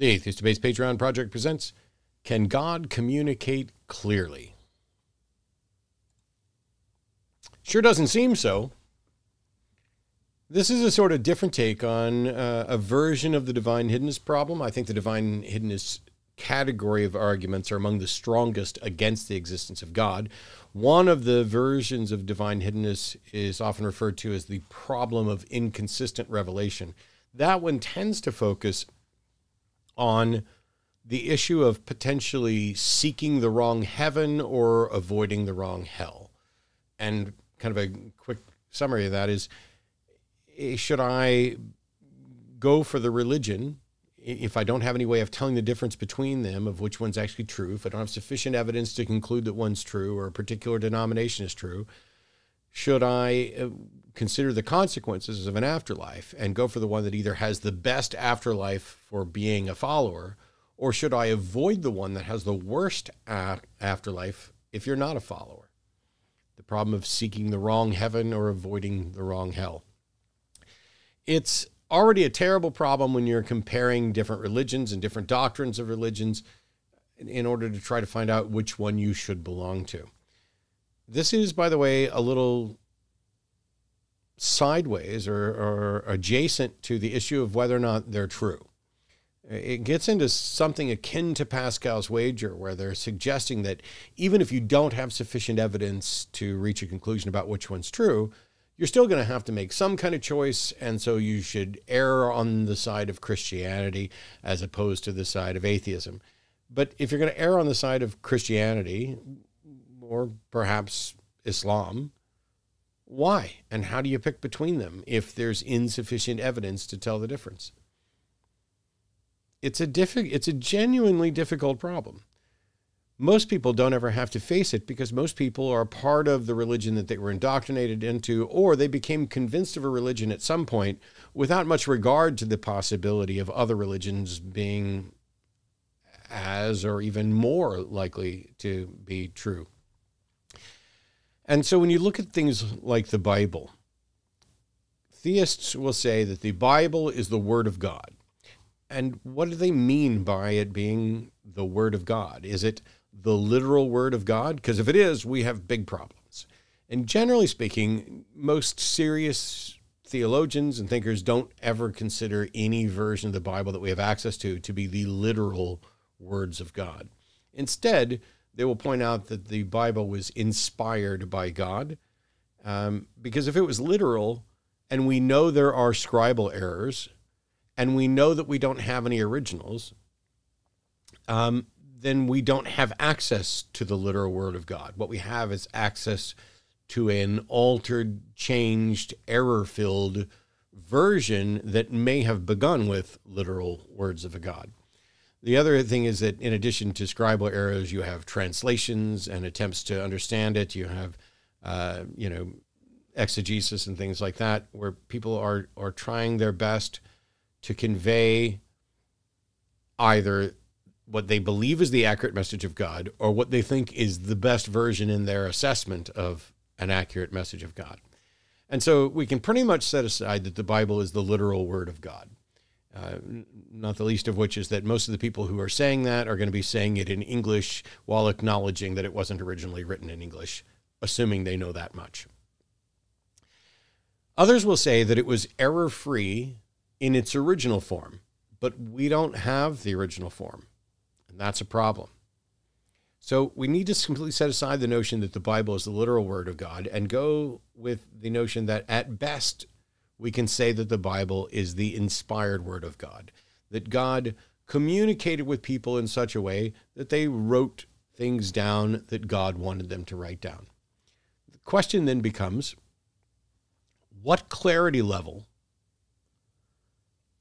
The Atheist Debates Patreon Project presents, Can God Communicate Clearly? Sure doesn't seem so. This is a sort of different take on a version of the divine hiddenness problem. I think the divine hiddenness category of arguments are among the strongest against the existence of God. One of the versions of divine hiddenness is often referred to as the problem of inconsistent revelation. That one tends to focus on the issue of potentially seeking the wrong heaven or avoiding the wrong hell. And kind of a quick summary of that is, should I go for the religion if I don't have any way of telling the difference between them, of which one's actually true, if I don't have sufficient evidence to conclude that one's true or a particular denomination is true? Should I consider the consequences of an afterlife and go for the one that either has the best afterlife for being a follower, or should I avoid the one that has the worst afterlife if you're not a follower? The problem of seeking the wrong heaven or avoiding the wrong hell. It's already a terrible problem when you're comparing different religions and different doctrines of religions in order to try to find out which one you should belong to. This is, by the way, a little sideways or adjacent to the issue of whether or not they're true. It gets into something akin to Pascal's wager, where they're suggesting that even if you don't have sufficient evidence to reach a conclusion about which one's true, you're still going to have to make some kind of choice, and so you should err on the side of Christianity as opposed to the side of atheism. But if you're going to err on the side of Christianity, or perhaps Islam, why? And how do you pick between them if there's insufficient evidence to tell the difference? It's a genuinely difficult problem. Most people don't ever have to face it because most people are part of the religion that they were indoctrinated into, or they became convinced of a religion at some point without much regard to the possibility of other religions being as or even more likely to be true. And so when you look at things like the Bible, theists will say that the Bible is the Word of God. And what do they mean by it being the Word of God? Is it the literal Word of God? Because if it is, we have big problems. And generally speaking, most serious theologians and thinkers don't ever consider any version of the Bible that we have access to be the literal words of God. Instead, they will point out that the Bible was inspired by God, because if it was literal, and we know there are scribal errors, and we know that we don't have any originals, then we don't have access to the literal Word of God. What we have is access to an altered, changed, error-filled version that may have begun with literal words of a God. The other thing is that in addition to scribal errors, you have translations and attempts to understand it. You have, exegesis and things like that, where people are trying their best to convey either what they believe is the accurate message of God or what they think is the best version in their assessment of an accurate message of God. And so we can pretty much set aside that the Bible is the literal Word of God. Not the least of which is that most of the people who are saying that are going to be saying it in English while acknowledging that it wasn't originally written in English, assuming they know that much. Others will say that it was error-free in its original form, but we don't have the original form, and that's a problem. So we need to completely set aside the notion that the Bible is the literal Word of God and go with the notion that at best we can say that the Bible is the inspired Word of God, that God communicated with people in such a way that they wrote things down that God wanted them to write down. The question then becomes, what clarity level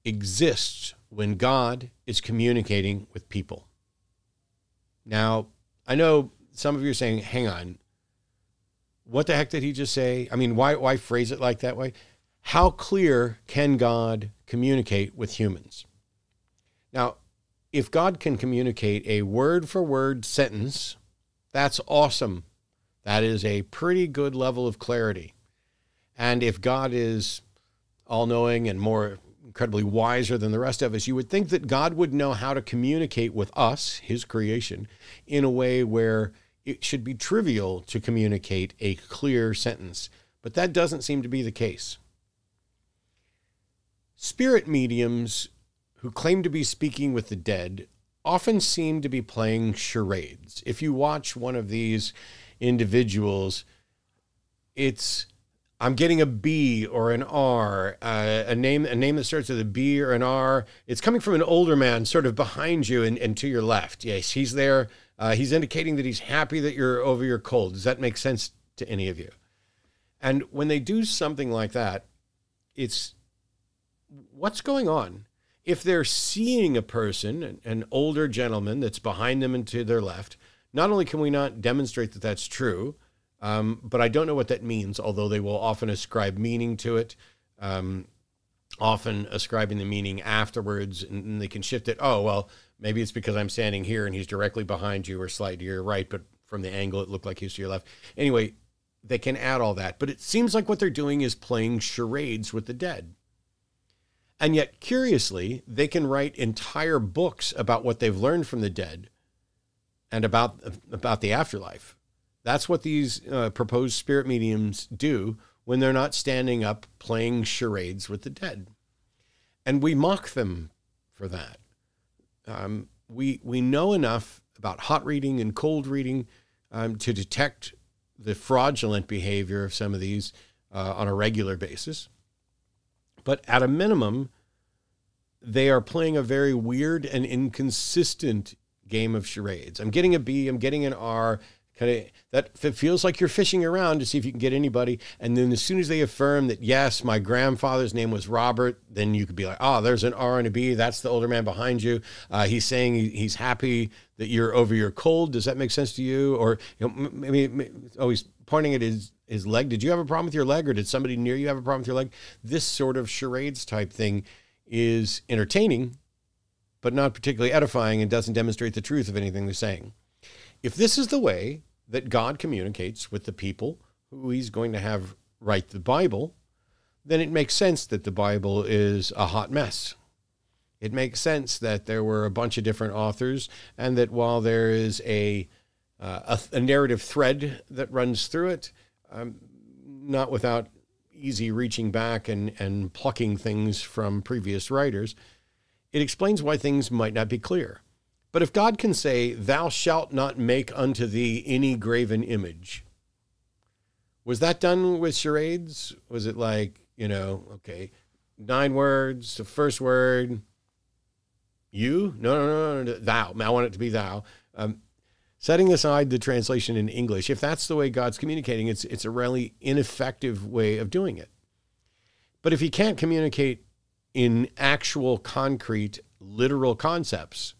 exists when God is communicating with people? Now, I know some of you are saying, hang on, what the heck did he just say? I mean, why phrase it like that way? How clear can God communicate with humans? Now, if God can communicate a word-for-word sentence, that's awesome. That is a pretty good level of clarity. And if God is all-knowing and more incredibly wiser than the rest of us, you would think that God would know how to communicate with us, his creation, in a way where it should be trivial to communicate a clear sentence. But that doesn't seem to be the case. Spirit mediums who claim to be speaking with the dead often seem to be playing charades. If you watch one of these individuals, it's, I'm getting a B or an R, a name that starts with a B or an R. It's coming from an older man sort of behind you and to your left. Yes, he's there. He's indicating that he's happy that you're over your cold. Does that make sense to any of you? And when they do something like that, it's, what's going on? If they're seeing a person, an older gentleman that's behind them and to their left, not only can we not demonstrate that that's true, but I don't know what that means, although they will often ascribe meaning to it, often ascribing the meaning afterwards, and they can shift it. Oh, well, maybe it's because I'm standing here and he's directly behind you or slightly to your right, but from the angle it looked like he's to your left. Anyway, they can add all that, but it seems like what they're doing is playing charades with the dead. And yet, curiously, they can write entire books about what they've learned from the dead and about the afterlife. That's what these proposed spirit mediums do when they're not standing up playing charades with the dead. And we mock them for that. We know enough about hot reading and cold reading to detect the fraudulent behavior of some of these on a regular basis. But at a minimum, they are playing a very weird and inconsistent game of charades. I'm getting a B, I'm getting an R, kind of that feels like you're fishing around to see if you can get anybody. And then as soon as they affirm that, yes, my grandfather's name was Robert, then you could be like, oh, there's an R and a B. That's the older man behind you. He's saying he's happy that you're over your cold. Does that make sense to you? Or maybe he's pointing at his leg. Did you have a problem with your leg, or did somebody near you have a problem with your leg? This sort of charades type thing is entertaining, but not particularly edifying, and doesn't demonstrate the truth of anything they're saying. If this is the way that God communicates with the people who he's going to have write the Bible, then it makes sense that the Bible is a hot mess. It makes sense that there were a bunch of different authors, and that while there is a narrative thread that runs through it, not without easy reaching back and plucking things from previous writers, it explains why things might not be clear. But if God can say, thou shalt not make unto thee any graven image, was that done with charades? Was it like, okay, 9 words, the first word, you? No, thou. I want it to be thou. Setting aside the translation in English, if that's the way God's communicating, it's a really ineffective way of doing it. But if he can't communicate in actual, concrete, literal concepts,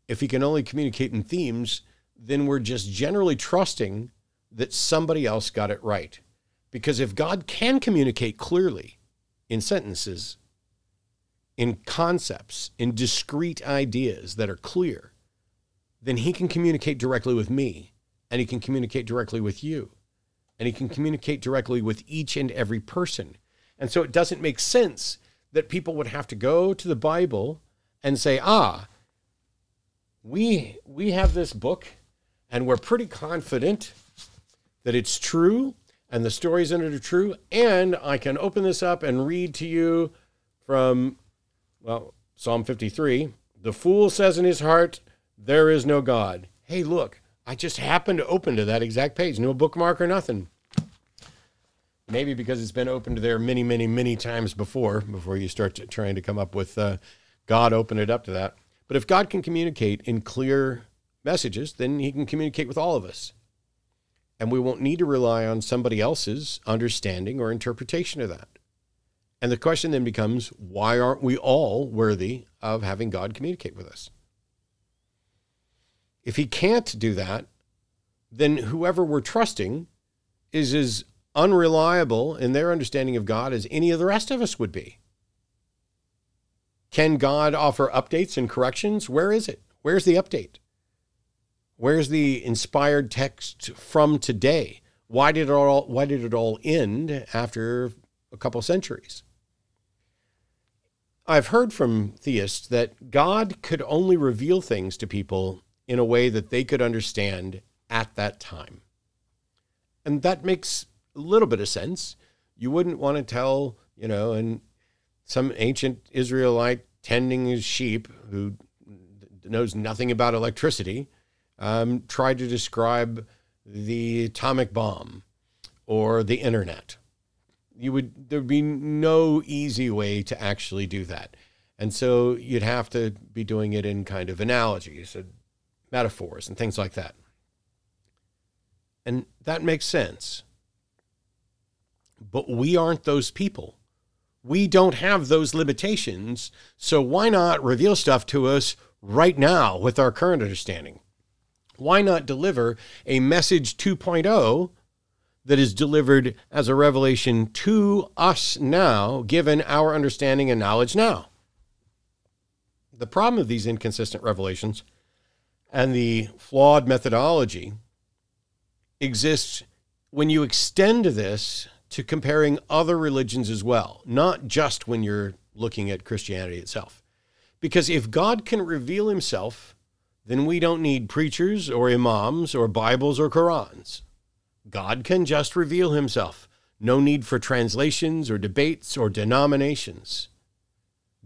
if he can only communicate in themes, then we're just generally trusting that somebody else got it right. Because if God can communicate clearly in sentences, in concepts, in discrete ideas that are clear, then he can communicate directly with me, and he can communicate directly with you, and he can communicate directly with each and every person. And so it doesn't make sense that people would have to go to the Bible and say, we have this book, and we're pretty confident that it's true, and the stories in it are true, and I can open this up and read to you from, Psalm 53. The fool says in his heart, there is no God. Hey, look, I just happened to open to that exact page. No bookmark or nothing. Maybe because it's been opened there many, many, many times before you start trying to come up with God open it up to that. But if God can communicate in clear messages, then he can communicate with all of us. And we won't need to rely on somebody else's understanding or interpretation of that. And the question then becomes, why aren't we all worthy of having God communicate with us? If he can't do that, then whoever we're trusting is as unreliable in their understanding of God as any of the rest of us would be. Can God offer updates and corrections? Where is it? Where's the update? Where's the inspired text from today? Why did it all end after a couple centuries? I've heard from theists that God could only reveal things to people in a way that they could understand at that time. And that makes a little bit of sense. You wouldn't want to tell, and some ancient Israelite tending his sheep who knows nothing about electricity, tried to describe the atomic bomb or the internet. There'd be no easy way to actually do that. And so you'd have to be doing it in kind of analogies and metaphors and things like that. And that makes sense. But we aren't those people. We don't have those limitations. So why not reveal stuff to us right now with our current understanding? Why not deliver a message 2.0 that is delivered as a revelation to us now, given our understanding and knowledge now? The problem of these inconsistent revelations and the flawed methodology exists when you extend this to comparing other religions as well, not just when you're looking at Christianity itself. Because if God can reveal himself, then we don't need preachers or imams or Bibles or Qurans. God can just reveal himself. No need for translations or debates or denominations.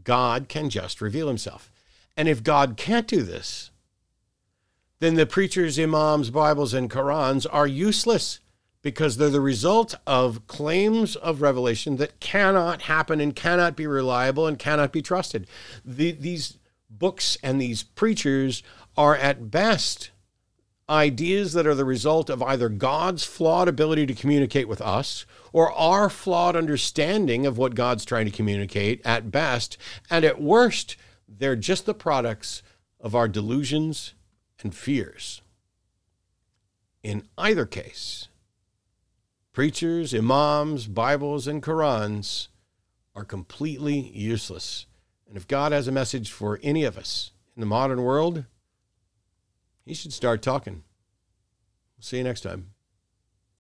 God can just reveal himself. And if God can't do this, then the preachers, imams, Bibles, and Qurans are useless because they're the result of claims of revelation that cannot happen and cannot be reliable and cannot be trusted. These books and these preachers are at best ideas that are the result of either God's flawed ability to communicate with us or our flawed understanding of what God's trying to communicate at best. And at worst, they're just the products of our delusions and fears. In either case, preachers, imams, Bibles, and Qurans are completely useless. And if God has a message for any of us in the modern world, he should start talking. We'll see you next time.